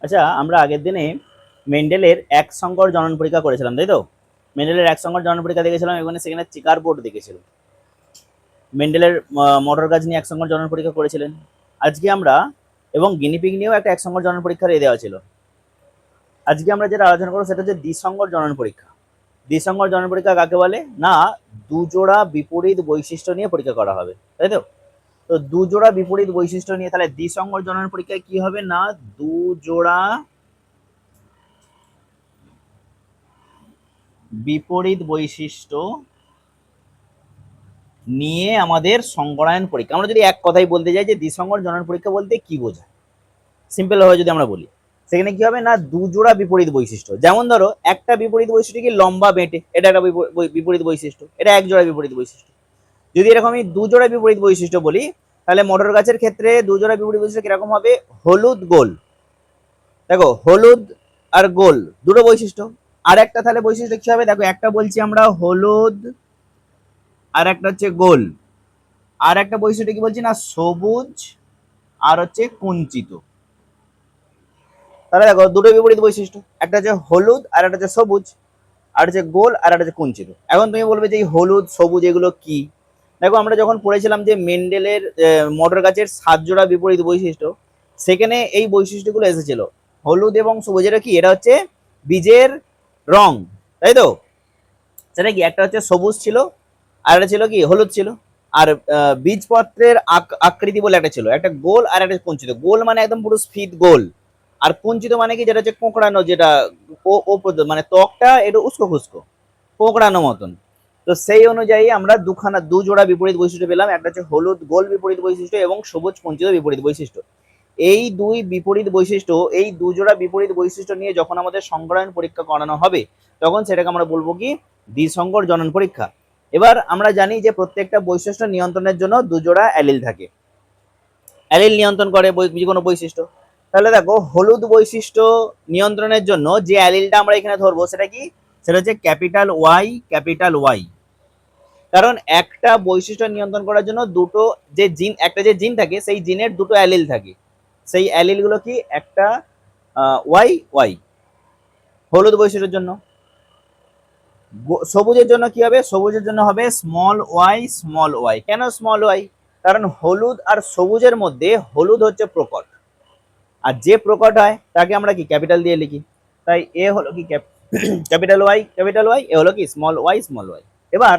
আচ্ছা, আমরা আগের দিনে মেন্ডেলের এক সংকর জনন পরীক্ষা করেছিলাম, তাই তো? মেন্ডেলের এক সংকর জনন পরীক্ষা দেখেছিলাম এবং সেখানে চিকার বোর্ড দেখেছিলাম। মেন্ডেলের মোটর গাছ নিয়ে এক সংকর জনন পরীক্ষা করেছিলেন। আজকে আমরা এবং গিনিপিগ নিয়েও একটা এক সংকর জনন পরীক্ষার দেওয়া ছিল। আজকে আমরা যেটা আলোচনা করবো সেটা হচ্ছে দ্বিসংকর জনন পরীক্ষা। দ্বিসংকর জনন পরীক্ষা কাকে বলে? না, দুজোড়া বিপরীত বৈশিষ্ট্য নিয়ে পরীক্ষা করা হবে, তাই তো? তো দুজোড়া বিপরীত বৈশিষ্ট্য নিয়ে তাহলে দ্বিসংকর জনন পরীক্ষায় কি হবে না, দুজোড়া বিপরীত বৈশিষ্ট্য নিয়ে আমাদের সংকরায়ন পরীক্ষা। আমরা যদি এক কথাই বলতে যাই যে দ্বিসংকর জনন পরীক্ষা বলতে কি বোঝায়, সিম্পল ভাবে যদি আমরা বলি, সেখানে কি হবে না, দুজোড়া বিপরীত বৈশিষ্ট্য। যেমন ধরো একটা বিপরীত বৈশিষ্ট্য কি, লম্বা বেঁটে, এটা একটা বিপরীত বৈশিষ্ট্য, এটা এক জোড়া বিপরীত বৈশিষ্ট্য। যদি এরকম আমি দুজোড়া বিপরীত বৈশিষ্ট্য বলি, তাহলে মটর গাছের ক্ষেত্রে দুজোড়া বিপরীত বৈশিষ্ট্য কিরকম হবে, হলুদ গোল। দেখো, হলুদ আর গোল দুটো বৈশিষ্ট্য। আর একটা তাহলে বৈশিষ্ট্য কি হবে, দেখো একটা বলছি আমরা হলুদ, আর একটা হচ্ছে গোল। আর একটা বৈশিষ্ট্য কি বলছি না, সবুজ আর হচ্ছে কুঞ্চিত। তাহলে দেখো দুটো বিপরীত বৈশিষ্ট্য, একটা হচ্ছে হলুদ আর একটা হচ্ছে সবুজ, আর হচ্ছে গোল আর একটা হচ্ছে কুঞ্চিত। এখন তুমি বলবে যে এই হলুদ সবুজ এগুলো কি? দেখো, আমরা যখন পড়েছিলাম যে মেন্ডেলের মটর গাছের 7 জোড়া বিপরীত বৈশিষ্ট্য, সেখানে এই বৈশিষ্ট্যগুলো এসেছিল। হলুদ এবং সবুজ, এটা কি, এটা হচ্ছে বীজের রং, তাই তো? সেটা কি, একটা হচ্ছে সবুজ ছিল, আর একটা ছিল কি হলুদ ছিল। আর বীজপত্রের আকৃতি বলে একটা ছিল, একটা গোল আর একটা কুঞ্চিত। গোল মানে একদম পুরো স্ফীত গোল, আর কুঞ্চিত মানে কি, যেটা হচ্ছে কোঁকড়ানো, যেটা মানে ত্বকটা একটু উস্কো খুস্কো কোঁকড়ানো মতন। তো সেই অনুযায়ী আমরা দু জোড়া বিপরীত বৈশিষ্ট্য পেলাম, একটা হচ্ছে হলুদ গোল বিপরীত বৈশিষ্ট্য এবং সবুজ কুঞ্চিত বিপরীত বৈশিষ্ট্য। এই দুই বিপরীত বৈশিষ্ট্য, এই দুজোড়া বিপরীত বৈশিষ্ট্য নিয়ে যখন আমাদের সংকরায়ন পরীক্ষা করানো হবে, তখন সেটাকে আমরা বলবো কি, দ্বিসংকর জনন পরীক্ষা। এবার আমরা জানি যে প্রত্যেকটা বৈশিষ্ট্য নিয়ন্ত্রণের জন্য দুজোড়া অ্যালিল থাকে, অ্যালিল নিয়ন্ত্রণ করে যে কোনো বৈশিষ্ট্য। তাহলে দেখো, হলুদ বৈশিষ্ট্য নিয়ন্ত্রণের জন্য যে অ্যালিলটা আমরা এখানে ধরবো সেটা কি, সেটা হচ্ছে ক্যাপিটাল ওয়াই, ক্যাপিটাল ওয়াই। কারণ একটা বৈশিষ্ট্য নিয়ন্ত্রণ করার জন্য দুটো যে জিন, একটা যে জিন থাকে সেই জিনের দুটো অ্যালিল থাকে। সেই অ্যালিল গুলো কি, একটা ওয়াই ওয়াই হলুদ বৈশিষ্ট্যের জন্য। সবুজের জন্য কি হবে, সবুজের জন্য হবে স্মল ওয়াই স্মল ওয়াই। কেন স্মল ওয়াই? কারণ হলুদ আর সবুজের মধ্যে হলুদ হচ্ছে প্রকট, আর যে প্রকট হয় তাকে আমরা কি ক্যাপিটাল দিয়ে লিখি। তাই এ হলো কি ক্যাপিটাল ওয়াই ক্যাপিটাল ওয়াই, এ হলো কি স্মল ওয়াই স্মল ওয়াই। এবার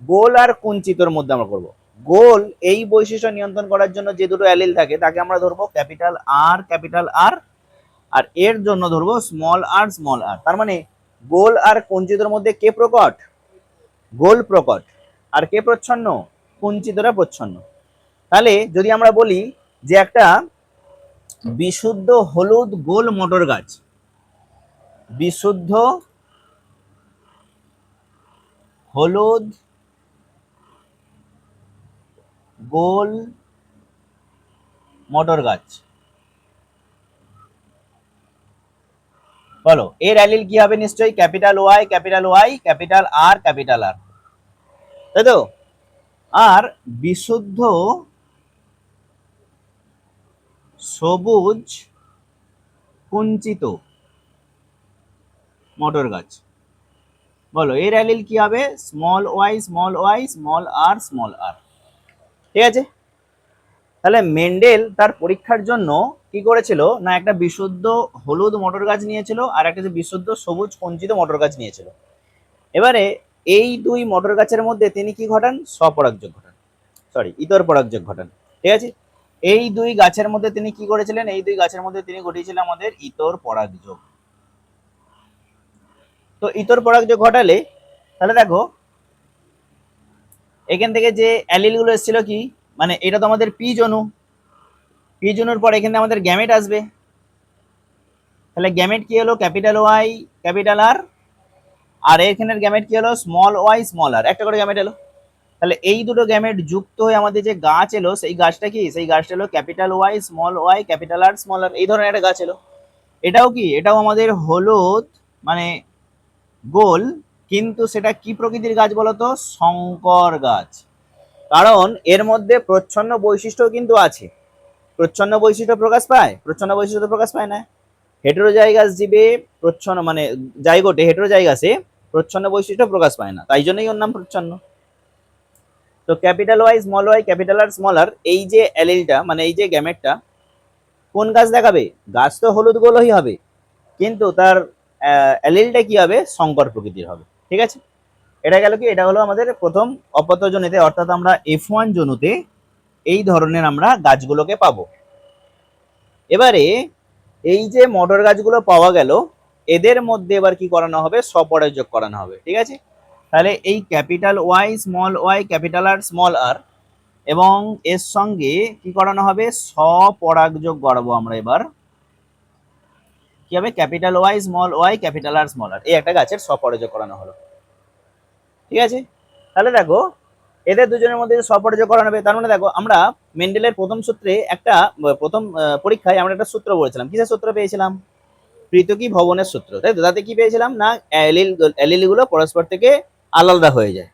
গোল আর কুঞ্চিতর মধ্যে আমরা করব। গোল এই বৈশিষ্ট্য নিয়ন্ত্রণ করার জন্য যে দুটো অ্যালিল থাকে তাকে আমরা ধরবো ক্যাপিটাল আর, ক্যাপিটাল আর। আর এর জন্য ধরবো স্মল আর স্মল আর। তার মানে গোল আর কুঞ্চিতর মধ্যে কে প্রকট, গোল প্রকট, আর কে প্রচ্ছন্ন, কুঞ্চিতরা প্রচ্ছন্ন। তাহলে যদি আমরা বলি যে একটা বিশুদ্ধ হলুদ গোল মটর গাছ, বিশুদ্ধ হলুদ গোল মটর গাছ, বলো এর অ্যালিল কি হবে, নিশ্চয়ই capital Y, capital Y, capital R, capital R, তাই তো? আর বিশুদ্ধ সবুজ কুঞ্চিত মটর গাছ, বলো এর অ্যালিল কি হবে, small y small y small r small r. ঠিক আছে? তাহলে মেন্ডেল তার পরীক্ষার জন্য কি করেছিল না, একটা বিশুদ্ধ হলুদ মটর গাছ নিয়েছিল আর একটা বিশুদ্ধ সবুজ কুঞ্চিত মটর গাছ নিয়েছিল। এবারে এই দুই মটর গাছের মধ্যে তিনি কি ঘটান, স্বপরাগযোগ ঘটান, সরি ইতর পরাগযোগ ঘটান। ঠিক আছে? এই দুই গাছের মধ্যে তিনি কি করেছিলেন, এই দুই গাছের মধ্যে তিনি ঘটিয়েছিলেন আমাদের ইতর পরাগযোগ। তো ইতর পরাগযোগ ঘটালে তাহলে দেখো এখান থেকে যে অ্যালিল গুলো এসেছিল কি, মানে এটা তো আমাদের পি জনু, পি জনুর পর এখানে আমাদের গ্যামেট আসবে। তাহলে গ্যামেট কি হলো, ক্যাপিটাল ওয়াই ক্যাপিটাল আর, আর এখানের গ্যামেট কি হলো, স্মল ওয়াই স্মল আর, একটা করে গ্যামেট এলো। তাহলে এই দুটো গ্যামেট যুক্ত হয়ে আমাদের যে গাছ এলো, সেই গাছটা কি, সেই গাছটা হলো capital Y small y capital R small r, এই ধরনের একটা গাছ এলো। এটাও কি, এটাও আমাদের হলুদ মানে গোল, কিন্তু সেটা কি প্রকৃতির গাছ বলতো, শঙ্কর গাছ। কারণ এর মধ্যে প্রচ্ছন্ন বৈশিষ্ট্য কিন্তু আছে। প্রচ্ছন্ন বৈশিষ্ট্য প্রকাশ পায়, প্রচ্ছন্ন বৈশিষ্ট্য প্রকাশ পায় না। হেটেরোজাইগাস জীবে প্রচ্ছন্ন মানে জাইগোটে হেটেরোজাইগাসে প্রচ্ছন্ন বৈশিষ্ট্য প্রকাশ পায় না, তাই জন্যই ওর নাম প্রচ্ছন্ন। তো capital Y small y capital R small r এই যে অ্যালিলটা মানে এই যে গ্যামেটটা কোন গাছ দেখাবে? গাছ তো হলুদ গোলই হবে, কিন্তু তার অ্যালিলটা কি হবে? সংকর প্রকৃতির হবে। ঠিক আছে, এটা গেল কি, এটা হলো আমাদের প্রথম অপত্যজনিতে, অর্থাৎ আমরা F1 জনুতে এই ধরনের আমরা গাছগুলোকে পাবো। এবারে এই যে মটর গাছগুলো পাওয়া গেল, এদের মধ্যে এবার কি করানো হবে? স্বপরাগযোগ করানো হবে। ঠিক আছে, তাহলে এই capital Y small y capital R small r এবং এর সঙ্গে কি করানো হবে? স্বপরাগযোগ করাবো আমরা। এবার কি হবে? Capital Y small y capital R small r এই একটা গাছের স্বপরাগযোগ করানো হলো। ঠিক আছে, তাহলে দেখো এদের দুজনের মধ্যে স্বপরাগযোগ করানো হবে, তার মানে দেখো আমরা মেন্ডেলের প্রথম সূত্রে একটা প্রথম পরীক্ষায় আমরা একটা সূত্র বলেছিলাম। কিসের সূত্র পেয়েছিলাম? পৃথকী ভবনের সূত্র, তাই তো? তাতে কি পেয়েছিলাম না অ্যালিল গুলো পরস্পর থেকে আলাদা হয়ে যায়।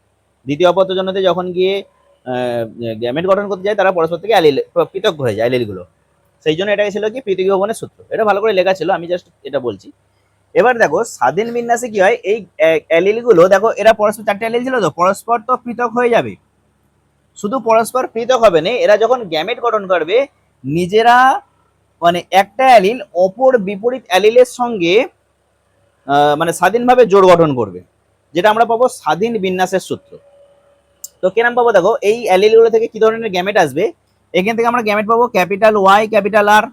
দ্বিতীয় অপত্যজনতে যখন গিয়ে গ্যামেট গঠন করতে যায় তারা পরস্পর থেকে পৃথক হয়ে যায় অ্যালিল গুলো। সেই জন্য এটা ছিল কি পৃথকী ভবনের সূত্র। এটা ভালো করে লেখা ছিল, আমি জাস্ট এটা বলছি। এবার দেখো স্বাধীন বিন্যাসে কি হয়? এই অ্যালিল গুলো দেখো, এরা পরস্পর চারটে অ্যালিল ছিল তো, পরস্পর তো পৃথক হয়ে যাবে। শুধু পরস্পর পৃথক হবে না, এরা যখন গ্যামেট গঠন করবে নিজেরা মানে একটা অ্যালিল অপর বিপরীত অ্যালিলের সঙ্গে মানে স্বাধীনভাবে জোড় গঠন করবে, যেটা আমরা পাবো স্বাধীন বিন্যাসের সূত্র। তো কেরাম পাবো? দেখো এই অ্যালিল গুলো থেকে কি ধরনের গ্যামেট আসবে? এখান থেকে আমরা গ্যামেট পাবো capital Y capital R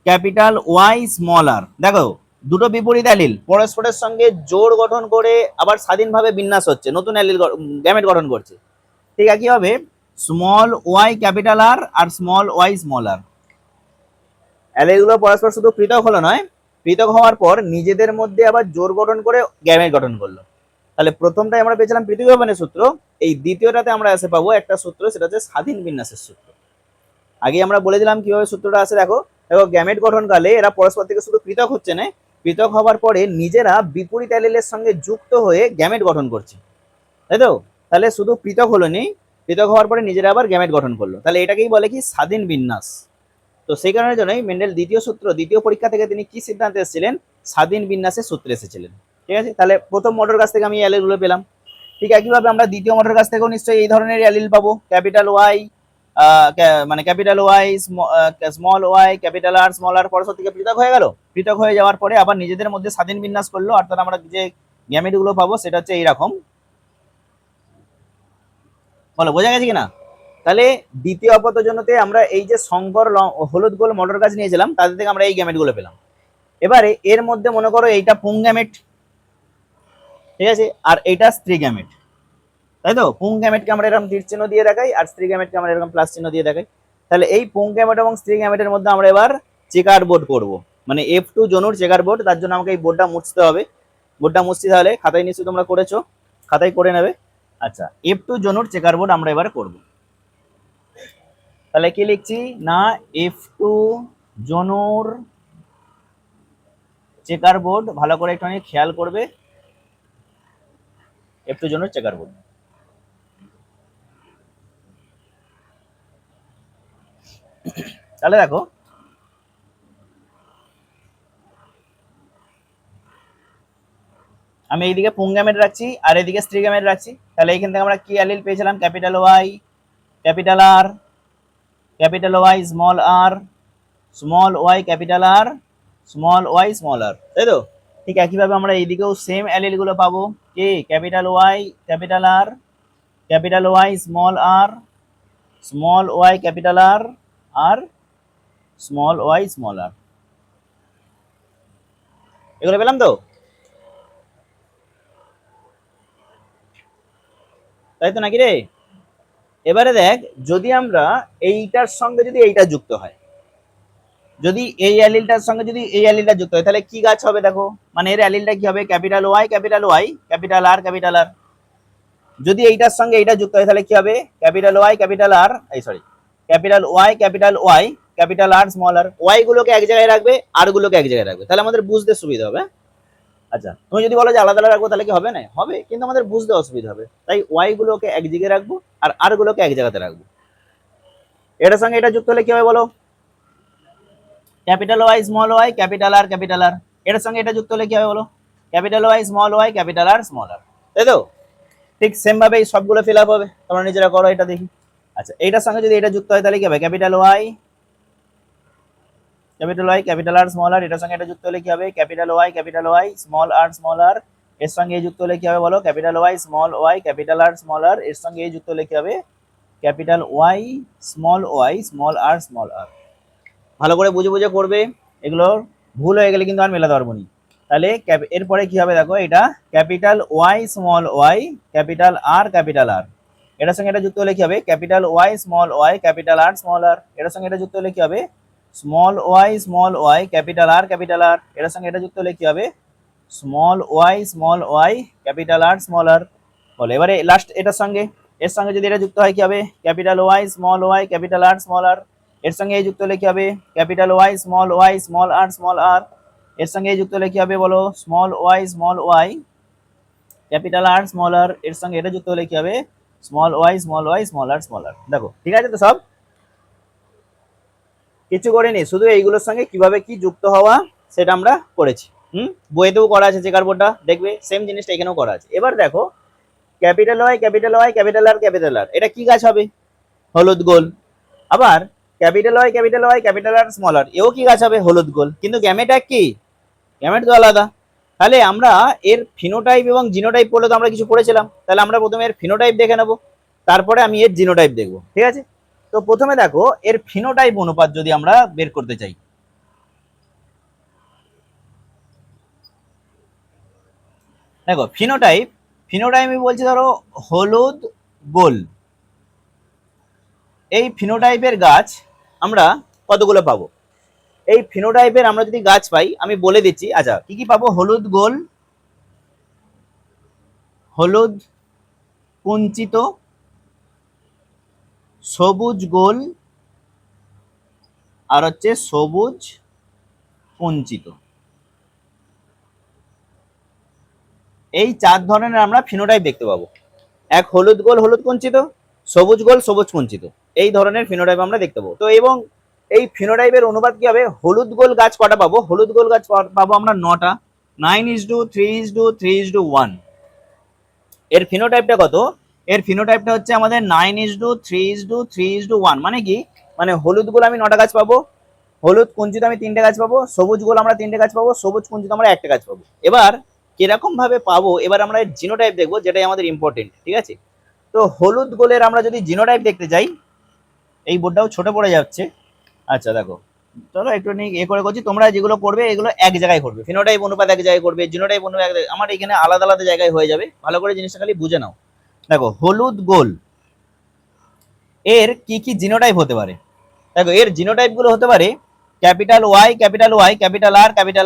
capital Y small r. দেখো দুটো বিপরীত অ্যালিল পরস্পরের সঙ্গে জোড় গঠন করে আবার স্বাধীনভাবে বিন্যাস হচ্ছে, নতুন অ্যালিল গ্যামেট গঠন করছে। ঠিক আছে, কি হবে? স্মল ওয়াই ক্যাপিটাল আর আর স্মল ওয়াই স্মল আর। অ্যালিলগুলো পরস্পর শুধু পৃথক হলো নয়, পৃথক হওয়ার পর নিজেদের মধ্যে আবার জোড় গঠন করে গ্যামেট গঠন করলো। তাহলে প্রথমটাই আমরা পেয়েছিলাম পৃথক ভবনের সূত্র, এই দ্বিতীয়টাতে আমরা এসে পাবো একটা সূত্র, সেটা হচ্ছে স্বাধীন বিন্যাসের সূত্র। আগে আমরা বলে দিলাম কিভাবে সূত্রটা আছে। দেখো দেখো গ্যামেট গঠনকালে এরা পরস্পর থেকে শুধু পৃথক হচ্ছে না, পৃথক হওয়ার পরে নিজেরা বিপরীত অ্যালিলের সঙ্গে যুক্ত হয়ে গ্যামেট গঠন করছে, তাই তো? তাহলে শুধু পৃথক হলো নি, পৃথক হওয়ার পরে নিজেরা আবার গ্যামেট গঠন করলো, তাহলে এটাকেই বলে কি? স্বাধীন বিন্যাস। তো সেই কারণের জন্যই মেন্ডেল দ্বিতীয় সূত্র, দ্বিতীয় পরীক্ষা থেকে তিনি কি সিদ্ধান্তে এসেছিলেন? স্বাধীন বিন্যাসের সূত্রে এসেছিলেন। ঠিক আছে, তাহলে প্রথম মডেল কাছ থেকে আমি অ্যালিল গুলো পেলাম। ঠিক একইভাবে আমরা দ্বিতীয় মডেল কাছ থেকেও নিশ্চয়ই এই ধরনের অ্যালিল পাবো। ক্যাপিটাল ওয়াই মানে capital Y small y capital R small r পরস্পর থেকে পৃথক হয়ে গেল, পৃথক হয়ে যাওয়ার পরে আবার নিজেদের মধ্যে স্বাধীন বিন্যাস করলো, অর্থাৎ আমরা যে গ্যামেট গুলো পাবো সেটা হচ্ছে এইরকম। বলো বোঝা গেছে কিনা? তাহলে দ্বিতীয় অপত্যজনতে আমরা এই যে শঙ্কর হলুদ গোল মটর গাছ নিয়েছিলাম, তাদের থেকে আমরা এই গ্যামেট গুলো পেলাম। এবারে এর মধ্যে মনে করো এইটা পুং গ্যামেট, ঠিক আছে, আর এইটা স্ত্রী গ্যামেট, তাই তো? পুং গ্যামেটকে আমরা এরকম তীর চিহ্ন দিয়ে দেখাই, আর স্ত্রী গ্যামেটকে আমরা এরকম প্লাস চিহ্ন দিয়ে দেখাই। তাহলে এই পুং গ্যামেট এবং স্ত্রী গ্যামেটের মধ্যে আমরা এবার চেকার বোর্ড করবো, মানে F2 জনুর চেকার বোর্ড। তার জন্য আমাকে এই বোর্ডটা মুছতে হবে। বোর্ডটা মুছতে তাহলে খাতায় নিশ্চয়ই তোমরা করেছো, খাতায় করে নেবে। আচ্ছা, F2 জনুর চেকার বোর্ড আমরা এবার করবো। তাহলে কি লিখছি না? F2 জনুর চেকার বোর্ড, ভালো করে একটু খেয়াল করবে। F2 জনুর checker board. তাহলে দেখো আমি এইদিকে পুং গ্যামেট রাখছি আর এইদিকে স্ত্রী গ্যামেট রাখছি। তাহলে এইখান থেকে আমরা কি অ্যালিল পেয়েছিলাম? Capital Y capital R capital Y small r small y capital R small y small r, তাই তো? ঠিক একইভাবে আমরা এইদিকেও সেম অ্যালিল গুলো পাবো, কি? Capital Y capital R capital Y small r small y capital R আর স্মল ওয়াই স্মল আর। এগুলো পেলাম তো, তাই তো নাকি রে? এবারে দেখ, যদি আমরা এইটার সঙ্গে যদি এইটা যুক্ত হয়, যদি এই অ্যালিলটার সঙ্গে যদি এই অ্যালিলটা যুক্ত হয়, তাহলে কি গাছ হবে? দেখো মানে এর অ্যালিলটা কি হবে? Capital Y capital Y capital R capital R. যদি এইটার সঙ্গে এইটা যুক্ত হয় তাহলে কি হবে? ক্যাপিটাল ওয়াই ক্যাপিটাল আর, এই sorry, capital Y capital R small r. Y গুলোকে এক জায়গায় রাখবে, আর গুলোকে এক জায়গায় রাখবে, তাহলে আমাদের বুঝতে সুবিধা হবে। আচ্ছা, তুমি যদি বলো যে আলাদা আলাদা রাখবো তাহলে কি হবে? না, হবে, কিন্তু আমাদের বুঝতে অসুবিধা হবে। তাই ওয়াই গুলোকে এক জায়গায় রাখবো আর গুলোকে এক জায়গাতে রাখবো। এটার সঙ্গে এটা যুক্ত হলে কি হবে বলো? Capital Y small y capital R capital R, এটার সঙ্গে এটা যুক্ত হলে কি হবে বলো, capital Y small y capital R small r, তাই তো? ঠিক সেম ভাবে এই সবগুলো ফিল আপ হবে, তোমরা নিজেরা করো এটা দেখি। আচ্ছা, এইটার সঙ্গে যদি এটা যুক্ত হয় তাহলে কি হবে, capital Y capital R small r, এটার সঙ্গে এটা যুক্ত হলে কি হবে, ক্যাপিটাল ওয়াই স্মল আর, এর সঙ্গে এই যুক্ত হলে কি হবে বলো, capital Y small y capital R small r, এর সঙ্গে এই যুক্ত হলে কি হবে, ক্যাপিটাল ওয়াই স্মল আর। ভালো করে বুঝে বুঝে করবে, এগুলো ভুল হয়ে গেলে কিন্তু আর মেলাতে পারবো না। তাহলে এরপরে কি হবে দেখো, এটা capital Y small y capital R, এটার সঙ্গে এটা যুক্ত হলে কি হবে, capital Y small y capital R small r, এটার সঙ্গে এটা যুক্ত হলে কি হবে, স্মল ওয়াই ক্যাপিটাল আর, এটার সঙ্গে এটা যুক্ত হলে কি হবে, small y capital R small r. বলো এবারে লাস্ট এটার সঙ্গে, এর সঙ্গে যদি এটা যুক্ত হয় কি হবে, capital Y capital R small r, এর সঙ্গে এই যুক্ত হলে কি হবে, ক্যাপিটাল ওয়াই স্মল আর, এর সঙ্গে এই যুক্ত হলে কি হবে বলো, small y capital R small r, এর সঙ্গে এটা যুক্ত হলে কি হবে, স্মল ওয়াই স্মল আর। দেখো ঠিক আছে তো, সব কিছু করিনি, শুধু এইগুলোর সঙ্গে কিভাবে কি যুক্ত হওয়া সেটা আমরা করেছি। বইতেও করা আছে, চেকার বোর্ডটা দেখবে সেম জিনিসটা এখানেও করা আছে। এবার দেখো ক্যাপিটাল ওয়াই ক্যাপিটাল আর, এটা কি গাছ হবে, হলুদ গোল। আবার capital Y capital R small r, এও কি গাছ হবে, হলুদ গোল, কিন্তু গ্যামেট এক কি, গ্যামেট তো আলাদা। তাহলে আমরা এর ফিনোটাইপ এবং জিনোটাইপ পড়লে তো আমরা কিছু পড়েছিলাম, তাহলে আমরা প্রথমে এর ফিনোটাইপ দেখে নেবো, তারপরে আমি এর জিনোটাইপ দেখবো, ঠিক আছে? তো প্রথমে দেখো এর ফিনোটাইপ অনুপাত যদি আমরা বের করতে চাই, দেখো ফিনোটাইপ আমি বলছি ধরো হলুদ গোল, এই ফিনোটাইপের গাছ আমরা কতগুলো পাবো, এই ফিনোটাইপের আমরা যদি গাছ পাই আমি বলে দিচ্ছি। আচ্ছা কি কি পাবো, হলুদ গোল, হলুদ কুঞ্চিত, সবুজ গোল, আর হচ্ছে সবুজ কুঞ্চিত, এই চার ধরনের আমরা ফিনোটাইপ দেখতে পাবো। এক হলুদ গোল হলুদ কুঞ্চিত, সবুজ গোল সবুজ কুঞ্চিত, এই ধরনের ফিনোটাইপ আমরা দেখতে পাবো। তো এবং এই ফিনোটাইপের অনুপাত কি হবে, হলুদ গোল গাছ কটা পাবো, হলুদ গোল গাছ পাবো আমরা 9টা, 9:3:1। এর ফিনোটাইপটা কত, এর ফিনোটাইপটা হচ্ছে আমাদের 9:3:1। মানে কি, মানে হলুদ গোল আমি 9টা গাছ পাবো, হলুদ কুঞ্চিত আমি 3টে গাছ পাবো, সবুজ গোল আমরা 3টে গাছ পাবো, সবুজ কুঞ্চিত আমরা 1টা গাছ পাবো। এবার কিরকম ভাবে পাবো, এবার আমরা এর জিনোটাইপ দেখবো, যেটাই আমাদের ইম্পর্টেন্ট, ঠিক আছে? তো হলুদ গোলের আমরা যদি জিনোটাইপ দেখতে যাই, এই বোর্ডটাও ছোট পড়ে যাচ্ছে। আচ্ছা দেখো, চলো একটু এ করে করছি, তোমরা যেগুলো করবে এগুলো এক জায়গায় করবে, ফিনোটাইপ অনুপাত এক জায়গায় করবে, জিনোটাইপ অনুপাত আমার এখানে আলাদা আলাদা জায়গায় হয়ে যাবে, ভালো করে জিনিসটা খালি বুঝে নাও। দেখো হলুদ গোল এর কি কি জিনোটাইপ হতে পারে, দেখো এর জিনোটাইপ গুলো হতে পারে ক্যাপিটাল ওয়াই ক্যাপিটাল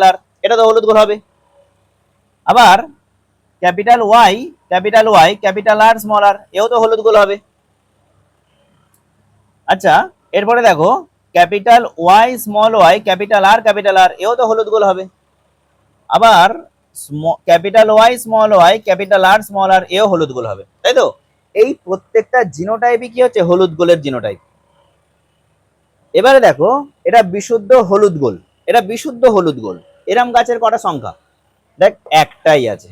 আর, এটা তো হলুদ গোল হবে। আবার capital Y capital R small r, এও তো হলুদ গোল হবে। আচ্ছা এরপরে দেখো capital Y small y capital R, এও তো হলুদ গোল হবে। আবার capital Y small y capital R small r, এও হলুদ গোল হবে, তাই তো? এই প্রত্যেকটা জিনোটাইপই কি হচ্ছে, হলুদ গোলের জিনোটাইপ। এবারে দেখো এটা বিশুদ্ধ হলুদ গোল, এটা বিশুদ্ধ হলুদ গোল, এরম গাছের কটা সংখ্যা, দেখ একটাই আছে,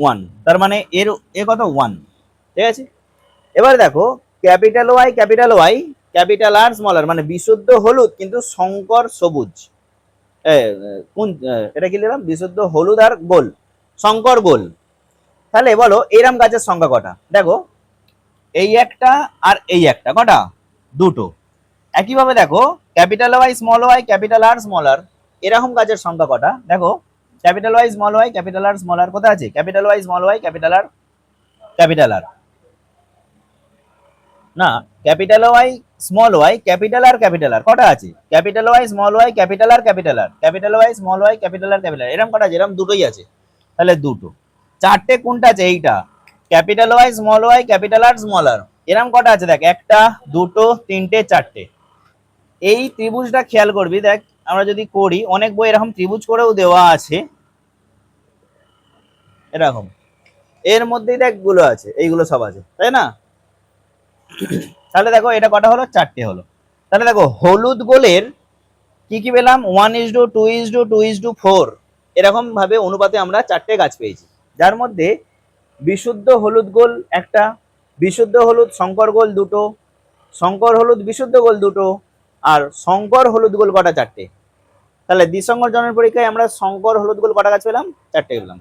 1, তার মানে এর এ কত 1, ঠিক আছে? এবার দেখো capital Y capital R small r, মানে বিশুদ্ধ হলুদ কিন্তু শঙ্কর সবুজ, কোন এটা কি লিখলাম, বিশুদ্ধ হলুদ আর গোল, শঙ্কর গোল। তাহলে বলো এরম গাছের সংখ্যা কটা, দেখো এই একটা আর এই একটা, কটা, দুটো। একইভাবে দেখো capital Y capital R small r, এরকম গাছের সংখ্যা কটা, দেখো capital Y capital R small r কোথায় আছে, ক্যাপিটাল ওয়াই ক্যাপিটাল আর না, capital Y small y capital R কটা আছে, capital Y small y capital R, capital Y small y capital R, এরকম কটা আছে, এরকম দুটোই আছে, তাহলে দুটো। চারটে কোনটা আছে, এইটা capital Y small y capital R small r, এরকম কটা আছে দেখ, একটা দুটো তিনটে চারটে। এই ত্রিভুজটা খেয়াল করবি, দেখ আমরা যদি করি, অনেক বই এরকম ত্রিভুজ করেও দেওয়া আছে এরকম, এর মধ্যেই দেখ গুলো আছে, এইগুলো সব আছে, তাই না? তাহলে দেখো এটা কটা হলো, চারটে হলো। তাহলে দেখো হলুদ গোলের কি কি পেলাম, 1:2:2:4 এরকম ভাবে অনুপাতে আমরা 4টে গাছ পেয়েছি, যার মধ্যে বিশুদ্ধ হলুদ গোল একটা, বিশুদ্ধ হলুদ শঙ্কর গোল দুটো, শঙ্কর হলুদ বিশুদ্ধ গোল দুটো, আর শঙ্কর হলুদ গোল কটা, 4টে। তাহলে দ্বিসংকর জনের পরীক্ষায় আমরা শঙ্কর হলুদ গোল কটা গাছ পেলাম, 4টে পেলাম,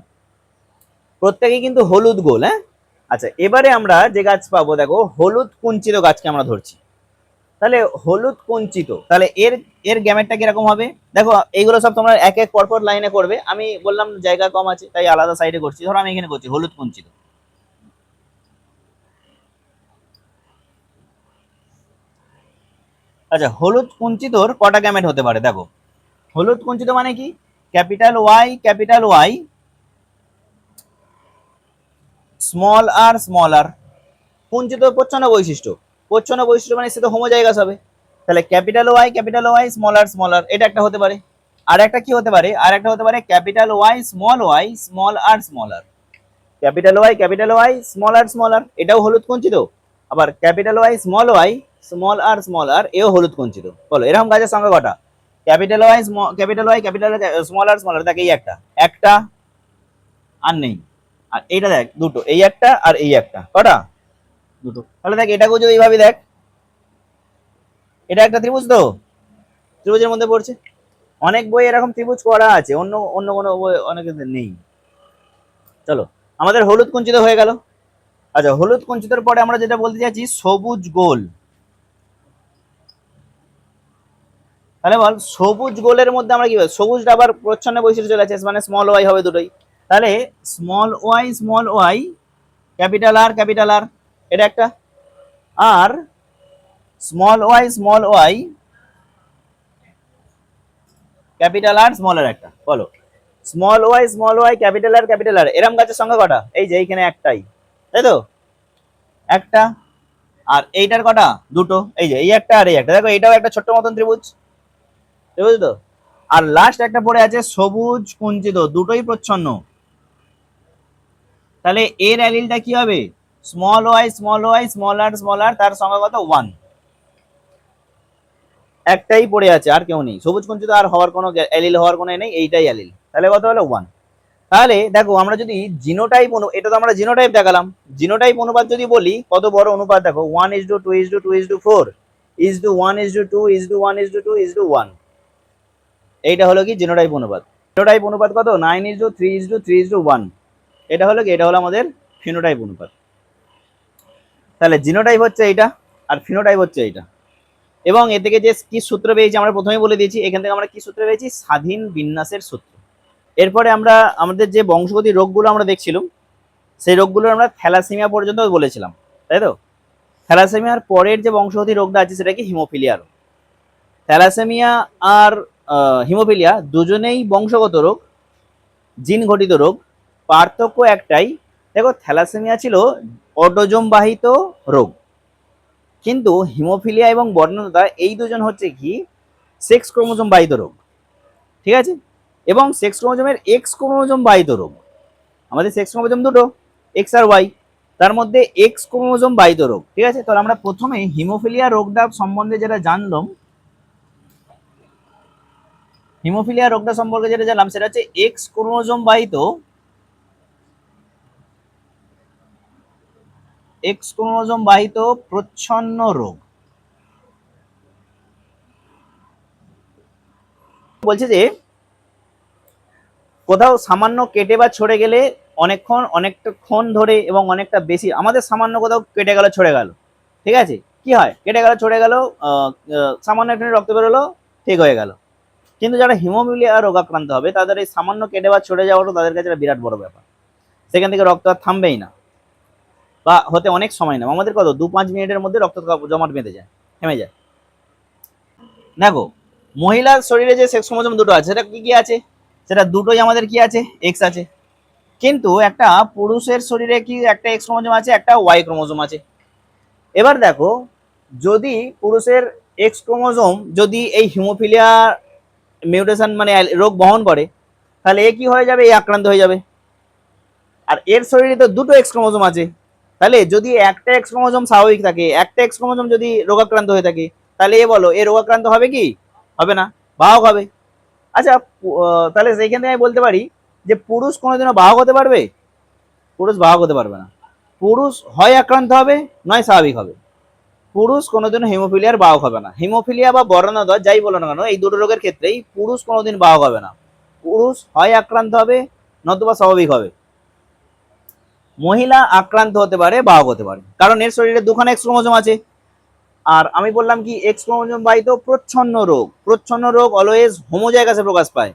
প্রত্যেকেই কিন্তু হলুদ গোল। হ্যাঁ, আচ্ছা এবারে আমরা যে গাছ পাবো, দেখো হলুদ কুঞ্চিত গাছকে আমরা ধরছি। তাহলে হলুদ কুঞ্চিত, তাহলে এর এর গ্যামেটটা কিরকম হবে, দেখো এইগুলো সব তোমরা এক এক পরপর লাইনে করবে, আমি বললাম জায়গা কম আছে তাই আলাদা সাইডে করছি। ধরো আমি এখানে করছি হলুদ কুঞ্চিত। আচ্ছা হলুদ কুঞ্চিতর কটা গ্যামেট হতে পারে, দেখো হলুদ কুঞ্চিত মানে কি, ক্যাপিটাল ওয়াই স্মল আর। কুঞ্চিত প্রচ্ছন্ন বৈশিষ্ট্য, প্রচ্ছন্ন বৈশিষ্ট্য মানে সে তো হোমোজাইগাস হবে। তাহলে ক্যাপিটাল ওয়াই স্মল আর, এটা একটা হতে পারে। আর একটা কি হতে পারে, আর একটা হতে পারে ক্যাপিটাল ওয়াই স্মল আর। ক্যাপিটাল ওয়াই স্মল আর এটাও হলুদ কুঞ্চিত। আবার ক্যাপিটাল ওয়াই স্মল আর এও হলুদ কুঞ্চিত। বলো এরকম গাছের সংখ্যা কটা, ক্যাপিটাল ওয়াই ক্যাপিটাল স্মল আর দেখ এই একটা একটা আর নেই, আর এইটা দেখ দুটো, এই একটা আর এই একটা, কটা, দুটো। তাহলে দেখ এটাকেও যদি এইভাবে দেখ, এটা একটা ত্রিভুজ, তো ত্রিভুজের মধ্যে পড়ছে। অনেক বই এরকম ত্রিভুজ করা আছে, অন্য অন্য কোনো বই অনেক নেই। চলো আমাদের হলুদ কুঞ্চিত হয়ে গেল। আচ্ছা হলুদ কুঞ্চিতর পরে আমরা যেটা বলতে চাইছি সবুজ গোল। তাহলে বল সবুজ গোলের মধ্যে আমরা কি বল, সবুজটা আবার প্রচ্ছন্ন বৈশিষ্ট্য চলে আছে, মানে স্মল ওয়াই হবে দুটোই। তাহলে স্মল ওয়াই ক্যাপিটাল আর এটা একটা, আর স্মল ওয়াই ক্যাপিটাল আর একটা। বলো স্মল ওয়াই ক্যাপিটাল আর এরম গাছের সংখ্যা কটা, এই যে এইখানে একটাই, তাই তো একটা। আর এইটার কটা, দুটো, এই যে এই একটা আর এই একটা, দেখো এইটাও একটা ছোট্ট মতন ত্রিভুজ, ত্রিভুজ তো। আর লাস্ট একটা পড়ে আছে সবুজ কুঞ্চিত, দুটোই প্রচ্ছন্ন। তাহলে এর অ্যালিলটা কি হবে, স্মল ওয়াই স্মল আর তার সংখ্যা কত, 1। একটাই পড়ে আছে, আর কেউ নেই, সবুজ কুঞ্চিত আর হওয়ার কোনো অ্যালিল হওয়ার কোনো নেই, এইটাই অ্যালিল। তাহলে কত হলো, 1। তাহলে দেখো আমরা যদি জিনোটাইপ এটা তো আমরা জিনোটাইপ দেখালাম, জিনোটাইপ অনুপাত যদি বলি কত বড় অনুপাত, দেখো 1:2:2:4 এইটা হলো কি জিনোটাইপ অনুপাত। জিনোটাইপ অনুপাত কত, 9:3:3:1। এটা হলো কি, এটা হলো আমাদের ফিনোটাইপ অনুপাত। তাহলে জিনোটাইপ হচ্ছে এইটা, আর ফিনোটাইপ হচ্ছে এইটা। এবং এ থেকে যে কি সূত্র পেয়েছি আমরা প্রথমেই বলে দিয়েছি, এখান থেকে আমরা কি সূত্র পেয়েছি, স্বাধীন বিন্যাসের সূত্র। এরপরে আমরা আমাদের যে বংশগতি রোগগুলো আমরা দেখছিলাম, সেই রোগগুলো আমরা থ্যালাসেমিয়া পর্যন্ত বলেছিলাম, তাই তো। থ্যালাসেমিয়ার পরের যে বংশগতি রোগটা আছে সেটা কি, হিমোফিলিয়া রোগ। থ্যালাসেমিয়া আর হিমোফিলিয়া দুজনেই বংশগত রোগ, জিন ঘটিত রোগ। পার্থক্য একটাই, দেখো থ্যালাসেমিয়া ছিল অটোজোম বাহিত রোগ, কিন্তু হিমোফিলিয়া এবং বর্ণতা এই দুজন হচ্ছে কি সেক্স ক্রোমোজোম বাহিত রোগ, ঠিক আছে। এবং সেক্স ক্রোমোজোমের এক্স ক্রোমোজোম বাহিত রোগ। আমাদের সেক্স ক্রোমোজোম দুটো, এক্স আর ওয়াই, তার মধ্যে এক্স ক্রোমোজোম বাহিত রোগ, ঠিক আছে। তাহলে আমরা প্রথমে হিমোফিলিয়া রোগটা সম্বন্ধে যেটা জানলাম, হিমোফিলিয়া রোগটা সম্পর্কে যেটা জানলাম সেটা হচ্ছে এক্স ক্রোমোজোম বাহিত প্রচ্ছন্ন রোগ। বলছে যে কোথাও সামান্য কেটে বা ছড়ে গেলে অনেকক্ষণ ধরে এবং অনেকটা বেশি, আমাদের সামান্য কোথাও কেটে গেল ছড়ে গেল, ঠিক আছে, কি হয়, কেটে গেল ছড়ে গেল, সামান্য একটু রক্ত বেরোলো, ঠিক হয়ে গেল। কিন্তু যারা হিমোফিলিয়া রোগাক্রান্ত হবে তাদের এই সামান্য কেটে বা ছড়ে যাওয়াটা তাদের কাছে একটা বিরাট বড় ব্যাপার, সেখান থেকে রক্ত আর থামবেই না, বা হতে অনেক সময় নেয়, আমাদের কত 2-5 মিনিটের মধ্যে রক্ত জমাট বেঁধে যায়, থেমে যায়। দেখো মহিলার শরীরে যে সেক্স ক্রোমোজোম দুটো আছে সেটা কি কি আছে, সেটা দুটোই আমাদের কি আছে, এক্স আছে। কিন্তু একটা পুরুষের শরীরে কি একটা এক্স ক্রোমোজোম আছে, একটা ওয়াই ক্রোমোজোম আছে। এবার দেখো যদি পুরুষের এক্স ক্রোমোজোম যদি এই হিমোফিলিয়া মিউটেশন মানে রোগ বহন করে, তাহলে এ কি হয়ে যাবে, এ আক্রান্ত হয়ে যাবে। আর এর শরীরে তো দুটো এক্স ক্রোমোজোম আছে, তাহলে যদি একটা এক্স ক্রোমোজোম স্বাভাবিক থাকে, একটা এক্স ক্রোমোজোম যদি রোগাক্রান্ত হয়ে থাকে, তাহলে এ বলো এ রোগাক্রান্ত হবে কি, হবে না। বাহক হবে। আচ্ছা, তাহলে সেইখান থেকে আমি বলতে পারি যে পুরুষ কোনোদিনও বাহক হতে পারবে? পুরুষ বাহক হতে পারবে না। পুরুষ হয় আক্রান্ত হবে, নয় স্বাভাবিক হবে। পুরুষ কোনোদিনও হিমোফিলিয়ার বাহক হবে না। হিমোফিলিয়া বা বর্ণাঢ্য যাই বলো না কেন, এই দুটো রোগের ক্ষেত্রেই পুরুষ কোনোদিন বাহক হবে না। পুরুষ হয় আক্রান্ত হবে, নতুবা স্বাভাবিক হবে। মহিলা আক্রান্ত হতে পারে, বাহক হতে পারে, কারণ এর শরীরে দুখানা এক্স ক্রোমোজোম আছে। আর আমি বললাম কি, এক্স ক্রোমোজোম বাহিত প্রচ্ছন্ন রোগ, প্রচ্ছন্ন রোগ অলওয়েজ হোমোজাইগাসে প্রকাশ পায়,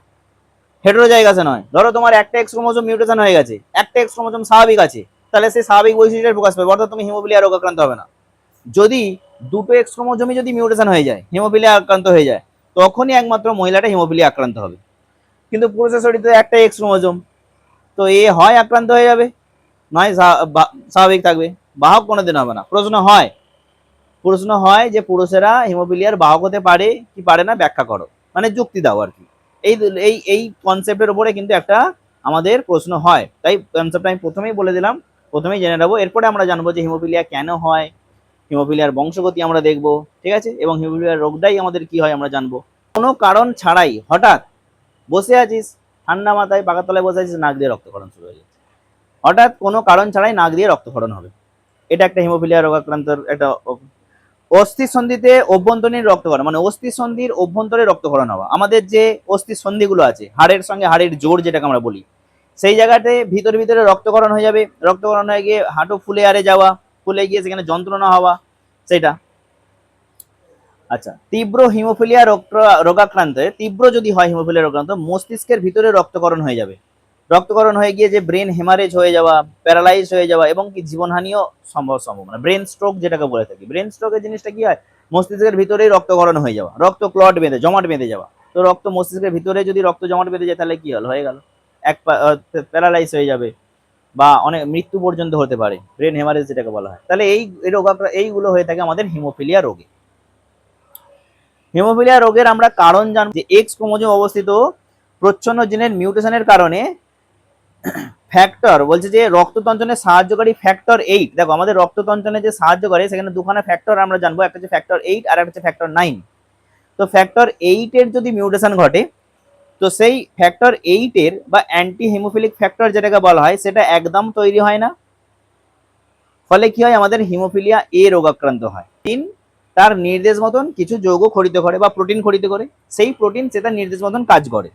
হেটেরোজাইগাসে নয়। ধরো তোমার একটা এক্স ক্রোমোজোম মিউটেশন হয়ে গেছে, একটা এক্স ক্রোমোজোম স্বাভাবিক আছে, তাহলে সেই স্বাভাবিক বৈশিষ্ট্যের প্রকাশ পাবে, অর্থাৎ তুমি হিমোফিলিয়া রোগ আক্রান্ত হবে না। যদি দুটো এক্স ক্রোমোজোমই যদি মিউটেশন হয়ে যায়, হিমোফিলিয়া আক্রান্ত হয়ে যায়, তখনই একমাত্র মহিলাটা হিমোফিলিয়া আক্রান্ত হবে। কিন্তু পুরুষের শরীরে একটা এক্স ক্রোমোজোম, তো এ হয় আক্রান্ত হয়ে যাবে, নয় স্বাভাবিক থাকবে, বাহক কোনোদিন হবে না। প্রশ্ন হয় যে পুরুষেরা হিমোফিলিয়ার বাহক হতে পারে কি পারে না, ব্যাখ্যা করো, মানে যুক্তি দাও আর কি। এই এই এই কনসেপ্টের উপরে কিন্তু একটা আমাদের প্রশ্ন হয়, তাই কনসেপ্ট আমি প্রথমেই বলে দিলাম, প্রথমেই জেনে নেবো। এরপরে আমরা জানবো যে হিমোফিলিয়া কেন হয়, হিমোফিলিয়ার বংশগতি আমরা দেখবো, ঠিক আছে, এবং হিমোফিলিয়ার রোগটাই আমাদের কি হয় আমরা জানবো। কোনো কারণ ছাড়াই হঠাৎ বসে আছিস, ঠান্ডা মাথায় পাকার তলায় বসে আছিস, নাক দিয়ে রক্তক্ষরণ শুরু হয়ে যাচ্ছে, হঠাৎ কোনো কারণ ছাড়াই নাক দিয়ে রক্তক্ষরণ হবে, এটা একটা হিমোফিলিয়া রোগাক্রান্তর একটা। অস্থি সন্ধিতে অভ্যন্তরীণ রক্তক্ষরণ মানে অস্থি সন্ধির অভ্যন্তরে রক্তক্ষরণ হওয়া। আমাদের যে অস্থি সন্ধিগুলো আছে, হাড়ের সঙ্গে হাড়ের জোড় যেটাকে আমরা বলি, সেই জায়গাতে ভিতরে ভিতরে রক্তক্ষরণ হয়ে যাবে, রক্তক্ষরণ হয়ে গিয়ে হাঁটু ফুলে আরে যাওয়া, ফুলে গিয়ে সেখানে যন্ত্রণা হওয়া, সেটা। আচ্ছা, তীব্র হিমোফিলিয়া রোগাক্রান্তে, তীব্র যদি হয় হিমোফিলিয়া রোগাক্রান্ত, মস্তিষ্কের ভিতরে রক্তক্ষরণ হয়ে যাবে, রক্তক্ষরণ হয়ে গিয়ে যে ব্রেন হেমারেজ হয়ে যাওয়া, প্যারালাইজ হয়ে যাওয়া, এবং কি জীবনহানিও সম্ভাবনা, ব্রেন স্ট্রোক যেটাকে বলে থাকি। ব্রেন স্ট্রোকের জিনিসটা কি হয়, মস্তিষ্কের ভিতরেই রক্তক্ষরণ হয়ে যাওয়া, রক্ত ক্লট বেঁধে জমাট বেঁধে যাওয়া। তো রক্ত মস্তিষ্কের ভিতরে যদি রক্ত জমাট বেঁধে যায়, তাহলে কি হল, হয়ে গেল, এক প্যারালাইজ হয়ে যাবে, বা অনেক মৃত্যু পর্যন্ত হতে পারে, ব্রেন হেমারেজ যেটাকে বলা হয়। তাহলে এই রোগ এইগুলো হয়ে থাকে আমাদের হিমোফিলিয়া রোগে। হিমোফিলিয়া রোগের আমরা কারণ জানবো, যে এক্স ক্রোমোজোম অবস্থিত প্রচ্ছন্ন জিনের মিউটেশনের কারণে ফ্যাক্টর বলছে যে রক্ততঞ্চনে সাহায্যকারী ফ্যাক্টর 8, দেখো আমাদের রক্ততঞ্চনে যে সাহায্য করে সেখানে দুখানা ফ্যাক্টর আমরা জানবো, একটা হচ্ছে ফ্যাক্টর 8 আর একটা হচ্ছে ফ্যাক্টর 9। তো ফ্যাক্টর 8 এর যদি মিউটেশন ঘটে, তো সেই ফ্যাক্টর 8 এর বা অ্যান্টি হিমোফিলিক ফ্যাক্টর যেটাকে বলা হয়, সেটা একদম তৈরি হয় না। ফলে কি হয়, আমাদের হিমোফিলিয়া এ রোগাক্রান্ত হয়। তার নির্দেশ মতন কিছু যৌগ খরিত করে বা প্রোটিন খরিত করে, সেই প্রোটিন সে তার নির্দেশ মতন কাজ করে,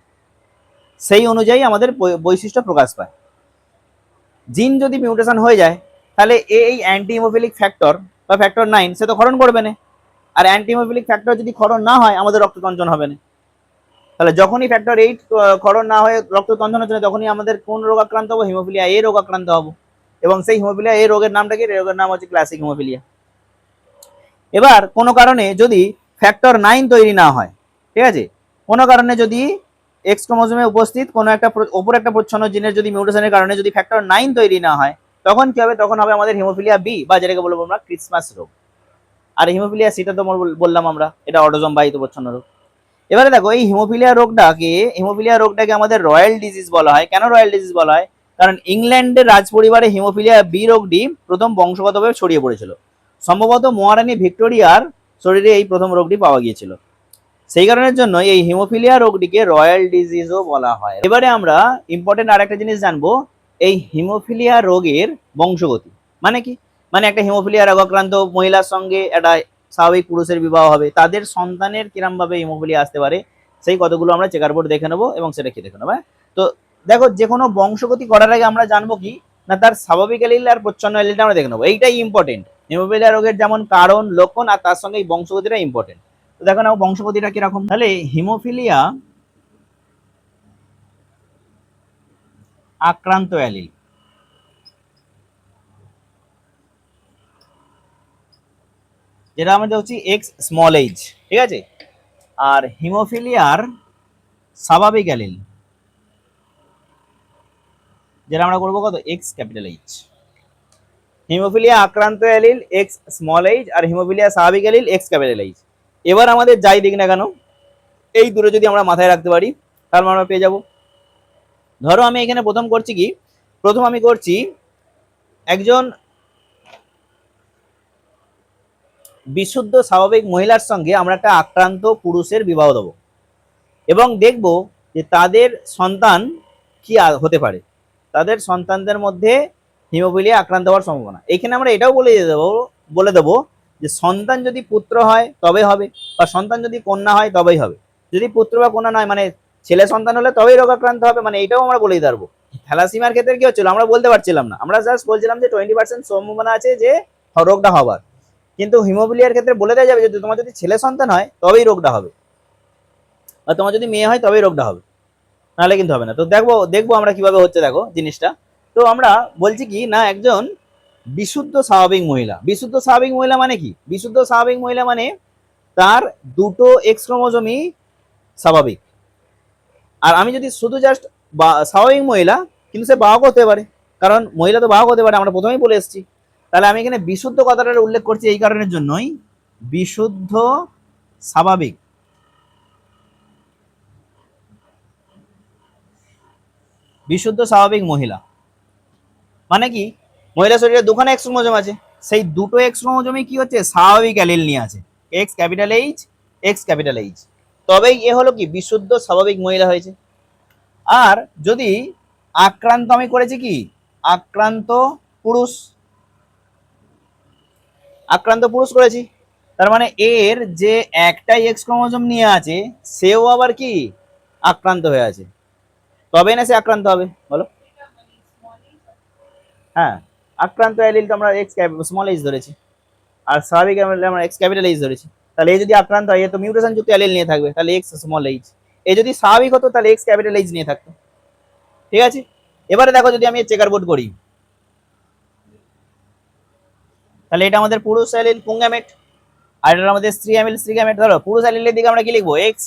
সেই অনুযায়ী আমাদের বৈশিষ্ট্য প্রকাশ পায়। জিন যদি মিউটেশন হয়ে যায়, তাহলে এই অ্যান্টি হিমোফিলিক ফ্যাক্টর বা ফ্যাক্টর 9 সে তো ক্ষরণ করবে না। আর অ্যান্টি হিমোফিলিক ফ্যাক্টর যদি ক্ষরণ না হয়, আমাদের রক্ততঞ্চন হবে না। তাহলে যখনই ফ্যাক্টর 8 ক্ষরণ না হয়ে রক্ততঞ্চন হচ্ছে না, তখনই আমাদের কোন রোগ আক্রান্ত হবো, হিমোফিলিয়া এ রোগ আক্রান্ত হবো। এবং সেই হিমোফিলিয়া এ রোগের নামটা কি, রোগের নাম হচ্ছে ক্লাসিক হিমোফিলিয়া। এবার কোনো কারণে যদি ফ্যাক্টর 9 তৈরি না হয়, ঠিক আছে, কোনো কারণে যদি এক্স ক্রোমোজোমে উপস্থিত কোনো একটা অপর একটা প্রচ্ছন্ন জিনের যদি মিউটেশনের কারণে যদি ফ্যাক্টর 9 তৈরি না হয়, তখন কি হবে, তখন হবে আমাদের হিমোফিলিয়া বি, বা যেটাকে বলবো আমরা ক্রিসমাস রোগ। আর হিমোফিলিয়া সিটা তো বললাম আমরা, এটা অটোজোম বাহিত প্রচ্ছন্ন রোগ। এবারে দেখো, এই হিমোফিলিয়া রোগটাকে আমাদের রয়্যাল ডিজিজ বলা হয়। কেন রয়্যাল ডিজিজ বলা হয়, কারণ ইংল্যান্ডের রাজপরিবারে হিমোফিলিয়া বি রোগটি প্রথম বংশগতভাবে ছড়িয়ে পড়েছিল। সম্ভবত মহারানী ভিক্টোরিয়ার শরীরে এই প্রথম রোগটি পাওয়া গিয়েছিল, সেই কারণের জন্য এই হিমোফিলিয়া রোগটিকে রয়্যাল ডিজিজও বলা হয়। এবারে আমরা ইম্পর্টেন্ট আর একটা জিনিস জানবো, এই হিমোফিলিয়া রোগের বংশগতি মানে কি। মানে একটা হিমোফিলিয়া রোগাক্রান্ত মহিলার সঙ্গে একটা স্বাভাবিক পুরুষের বিবাহ হবে, তাদের সন্তানের কিরম ভাবে হিমোফিলিয়া আসতে পারে, সেই কতগুলো আমরা চেকার বোর্ড দেখে নেবো এবং সেটা কি দেখে নেবো। তো দেখো, যে কোনো বংশগতি করার আগে আমরা জানবো কি না, তার স্বাভাবিক এলিল আর প্রচ্ছন্ন এলিলটা আমরা দেখে নেবো, এইটাই ইম্পর্টেন্ট। হিমোফিলিয়া রোগের যেমন কারণ, লক্ষণ, আর তার সঙ্গে এই বংশগতিটা ইম্পর্টেন্ট। তো দেখো না বংশগতিটা কিরকম, তাহলে হিমোফিলিয়া আক্রান্ত অ্যালিল, যেটা আমাদের হচ্ছে এক্স স্মল এইচ, ঠিক আছে। আর হিমোফিলিয়ার স্বাভাবিক অ্যালিল, যেটা আমরা করবো কত, এক্স ক্যাপিটাল এইচ। হিমোফিলিয়া আক্রান্ত অ্যালিল এক্স স্মল এইচ, আর হিমোফিলিয়া স্বাভাবিক অ্যালিল এক্স ক্যাপিটাল এইচ। এবার আমাদের যাই দিক না কেন, এই দুটো যদি আমরা মাথায় রাখতে পারি, তাহলে আমরা পেয়ে যাবো। ধরো আমি এখানে প্রথম আমি করছি একজন বিশুদ্ধ স্বাভাবিক মহিলার সঙ্গে আমরা একটা আক্রান্ত পুরুষের বিবাহ দেবো। এবং দেখব যে তাদের সন্তান কি হতে পারে, তাদের সন্তানদের মধ্যে হিমোফিলিয়া আক্রান্ত হওয়ার সম্ভাবনা। এখানে আমরা এটাও বলে দেবো যে সন্তান যদি পুত্র হয় তবে হবে, বা সন্তান যদি কন্যা হয় তবেই হবে। যদি পুত্র বা কন্যা নয়, মানে ছেলে সন্তান হলে তবেই রোগ আক্রান্ত হবে, মানে এটাও আমরা বলেই পারবো। থ্যালাসিমিয়ার ক্ষেত্রে কি হচ্ছিল আমরা বলতে পারছিলাম না, আমরা জাস্ট বলছিলাম যে 20% সম্ভাবনা আছে যে রোগটা হবার। কিন্তু হিমোফিলিয়ার ক্ষেত্রে বলে দেওয়া যাবে যে তোমার যদি ছেলে সন্তান হয় তবেই রোগটা হবে, বা তোমার যদি মেয়ে হয় তবেই রোগটা হবে, নাহলে কিন্তু হবে না। তো দেখবো আমরা কিভাবে হচ্ছে, দেখো জিনিসটা। তো আমরা বলছি কি না, একজন বিশুদ্ধ স্বাভাবিক মহিলা। বিশুদ্ধ স্বাভাবিক মহিলা মানে কি? বিশুদ্ধ স্বাভাবিক মহিলা মানে তার দুটো এক্স ক্রোমোজোমই স্বাভাবিক। আর আমি যদি শুধু জাস্ট স্বাভাবিক মহিলা, কিন্তু সে বাহক হতে পারে, কারণ মহিলা তো বাহক হতে পারে, আমরা প্রথমেই বলে এসেছি। তাহলে আমি এখানে বিশুদ্ধ কথাটার উল্লেখ করছি এই কারণের জন্যই, বিশুদ্ধ স্বাভাবিক। বিশুদ্ধ স্বাভাবিক মহিলা মানে কি, মহিলা শরীরে দুখানা এক্স ক্রোমোজোম আছে, সেই দুটো এক্স ক্রোমোজোমে কি হচ্ছে, স্বাভাবিক অ্যালিল নিয়ে আছে, X capital H, X capital H, তবেই এ হলো কি বিশুদ্ধ স্বাভাবিক মহিলা হয়েছে। আর যদি আক্রান্ত আমি করেছি কি, আক্রান্ত পুরুষ, আক্রান্ত পুরুষ করেছি, তার মানে এর যে একটাই এক্স ক্রোমোজোম নিয়ে আছে সেও আবার কি আক্রান্ত হয়ে আছে, তবেই না সে আক্রান্ত হবে, বলো। হ্যাঁ, আক্রান্ত অ্যালিলটা আমরা এক্স স্মল এইচ ধরেছি, আর স্বাভাবিক আমরা এক্স ক্যাপিটাল এইচ ধরেছি। তাহলে এই যদি আক্রান্ত হয়, এ তো মিউটেশন যুক্ত অ্যালিল নিয়ে থাকবে, তাহলে এক্স স্মল এইচ। এ যদি স্বাভাবিক হতো তাহলে এক্স ক্যাপিটাল এইচ নিয়ে থাকতো। ঠিক আছে, এবারে দেখো যদি আমি চেকার বোর্ড করি, তাহলে এটা আমাদের পুরুষ অ্যালিল পুংগ্যামেট, আর এটা আমাদের স্ত্রী অ্যালিল স্ত্রী গ্যামেট। ধরো পুরুষ অ্যালিলের দিকে আমরা কি লিখবো, এক্স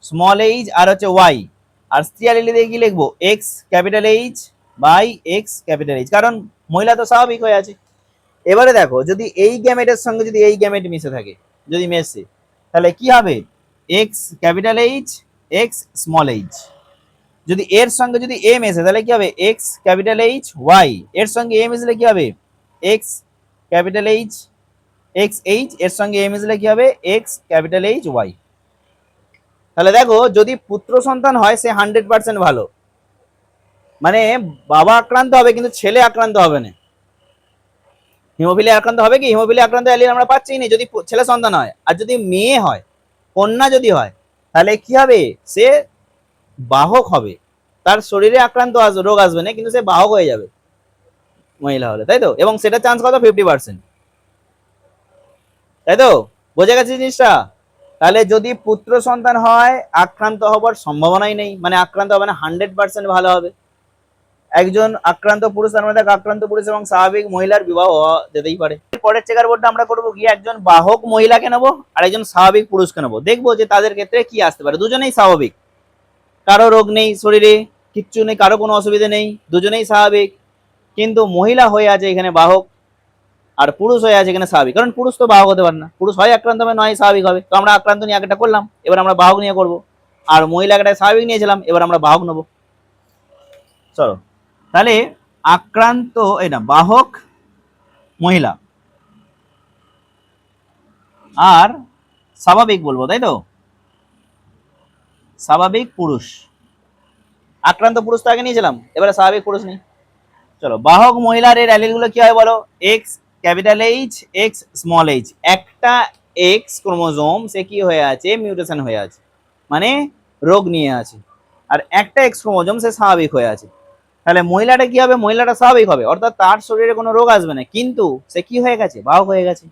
স্মল এইচ আর হচ্ছে ওয়াই, আর স্ত্রী অ্যালিলের দিকে কি লিখবো, X capital H by X capital H, কারণ মহিলা তো স্বাভাবিক হয়ে আছে। এবারে দেখো যদি এই গ্যামেটের সঙ্গে যদি এই গ্যামেট মিশে থাকে, যদি মেশে, তাহলে কি হবে, X capital H X small H. যদি এর সঙ্গে যদি এ মেশে তাহলে কি হবে, এক্স ক্যাপিটাল এইচ ওয়াই, এর সঙ্গে এ মিশলে কি হবে, X capital H x H, এর সঙ্গে এ মিশলে কি হবে, এক্স ক্যাপিটাল এইচ ওয়াই। তাহলে দেখো যদি পুত্র সন্তান হয় সে 100% ভালো, মানে বাবা আক্রান্ত হবে কিন্তু ছেলে আক্রান্ত হবে না। হিমোফিলিয়া আক্রান্ত হবে কি, হিমোফিলিয়া আক্রান্ত অ্যালিল আমরা পাচ্ছি না যদি ছেলে সন্তান হয়। আর যদি মেয়ে হয়, কন্যা যদি হয়, তাহলে কি হবে, সে বাহক হবে, তার শরীরে আক্রান্ত রোগ আসবে না, কিন্তু সে বাহক হয়ে যাবে মহিলা হলে, তাই তো। এবং সেটা চান্স কত, 50%, তাই তো। বোঝা গেছে জিনিসটা। তাহলে যদি পুত্র সন্তান হয় আক্রান্ত হবার সম্ভাবনাই নেই, মানে আক্রান্ত হবে না, 100% ভালো হবে। একজন আক্রান্ত পুরুষ, তার মধ্যে আক্রান্ত পুরুষ এবং স্বাভাবিক মহিলার বিবাহ হওয়া যেতেই পারে। পরের চেকার বোর্ডটা আমরা করবো গিয়ে একজন বাহক মহিলাকে নেবো আর একজন স্বাভাবিক পুরুষকে নেবো, দেখবো যে তাদের ক্ষেত্রে কি আসতে পারে। দুজনেই স্বাভাবিক, কারো রোগ নেই শরীরে, কিচ্ছু নেই, কারো কোনো অসুবিধা নেই, দুজনেই স্বাভাবিক, কিন্তু মহিলা হয়ে আছে এখানে বাহক আর পুরুষ হয়ে আছে এখানে স্বাভাবিক, কারণ পুরুষ তো বাহক হতে পারে না, পুরুষ হয় আক্রান্ত হবে নয় স্বাভাবিক হবে। তো আমরা আক্রান্ত নিয়ে একটা করলাম, এবার আমরা বাহক নিয়ে করবো, আর মহিলা একটা স্বাভাবিক নিয়েছিলাম, এবার আমরা বাহক নেবো। চলো তাহলে আক্রান্ত এই না বাহক মহিলা আর স্বাভাবিক বলবো, তাই তো, স্বাভাবিক পুরুষ। আক্রান্ত পুরুষ তো আগে নিয়েছিলাম, এবারে স্বাভাবিক পুরুষ নেই। চলো বাহক মহিলার এর অ্যালিল গুলো কি হয় বলো, X capital H X small H. একটা এক্স ক্রোমোজোম সে কি হয়ে আছে, মিউটেশন হয়ে আছে, মানে রোগ নিয়ে আছে, আর একটা এক্স ক্রোমোজোম সে স্বাভাবিক হয়ে আছে। তাহলে মহিলাটা কি হবে, মহিলাটা স্বাভাবিক হবে, অর্থাৎ তার শরীরে কোনো রোগ আসবে না, কিন্তু সে কি হয়ে গেছে, বাহক হয়ে গেছে।